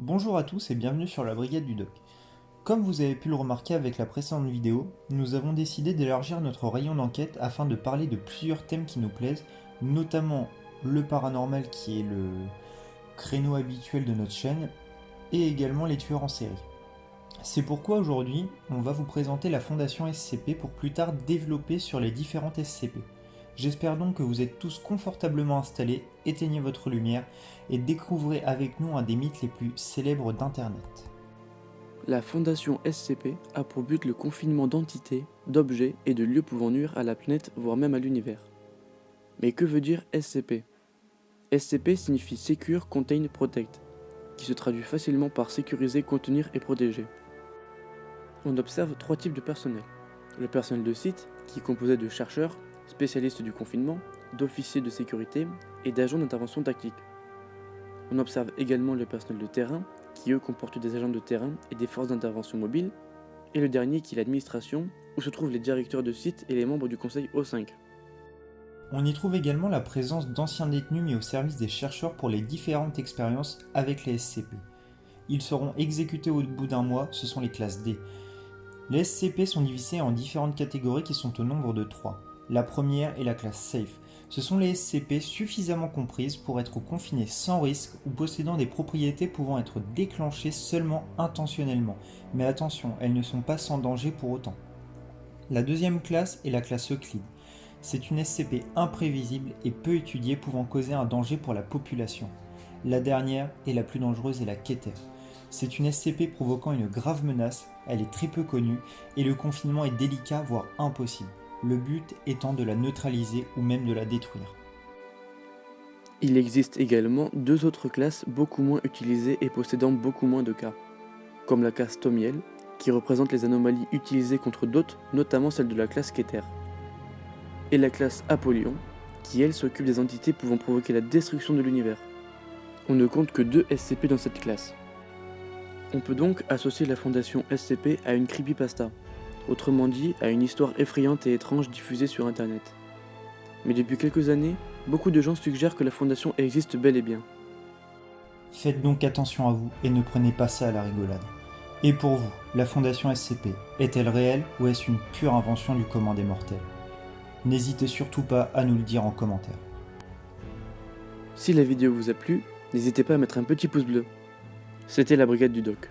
Bonjour à tous et bienvenue sur la Brigade du Doc. Comme vous avez pu le remarquer avec la précédente vidéo, nous avons décidé d'élargir notre rayon d'enquête afin de parler de plusieurs thèmes qui nous plaisent, notamment le paranormal qui est le créneau habituel de notre chaîne, et également les tueurs en série. C'est pourquoi aujourd'hui, on va vous présenter la Fondation SCP pour plus tard développer sur les différentes SCP. J'espère donc que vous êtes tous confortablement installés, éteignez votre lumière et découvrez avec nous un des mythes les plus célèbres d'Internet. La Fondation SCP a pour but le confinement d'entités, d'objets et de lieux pouvant nuire à la planète, voire même à l'univers. Mais que veut dire SCP? SCP signifie Secure, Contain, Protect, qui se traduit facilement par sécuriser, contenir et protéger. On observe trois types de personnel. Le personnel de site, qui est composé de chercheurs, spécialistes du confinement, d'officiers de sécurité et d'agents d'intervention tactique. On observe également le personnel de terrain, qui eux comportent des agents de terrain et des forces d'intervention mobiles, et le dernier qui est l'administration, où se trouvent les directeurs de site et les membres du conseil O5. On y trouve également la présence d'anciens détenus mis au service des chercheurs pour les différentes expériences avec les SCP. Ils seront exécutés au bout d'un mois, ce sont les classes D. Les SCP sont divisés en différentes catégories qui sont au nombre de 3. La première est la classe Safe. Ce sont les SCP suffisamment comprises pour être confinés sans risque ou possédant des propriétés pouvant être déclenchées seulement intentionnellement. Mais attention, elles ne sont pas sans danger pour autant. La deuxième classe est la classe Euclide. C'est une SCP imprévisible et peu étudiée pouvant causer un danger pour la population. La dernière et la plus dangereuse est la Keter. C'est une SCP provoquant une grave menace, elle est très peu connue et le confinement est délicat voire impossible, le but étant de la neutraliser ou même de la détruire. Il existe également deux autres classes beaucoup moins utilisées et possédant beaucoup moins de cas, comme la classe Thomiel, qui représente les anomalies utilisées contre d'autres, notamment celle de la classe Keter, et la classe Apollyon, qui elle s'occupe des entités pouvant provoquer la destruction de l'univers. On ne compte que 2 SCP dans cette classe. On peut donc associer la fondation SCP à une creepypasta, autrement dit à une histoire effrayante et étrange diffusée sur internet. Mais depuis quelques années, beaucoup de gens suggèrent que la fondation existe bel et bien. Faites donc attention à vous et ne prenez pas ça à la rigolade. Et pour vous, la Fondation SCP, est-elle réelle ou est-ce une pure invention du commun des mortels? N'hésitez surtout pas à nous le dire en commentaire. Si la vidéo vous a plu, n'hésitez pas à mettre un petit pouce bleu. C'était la Brigade du Doc.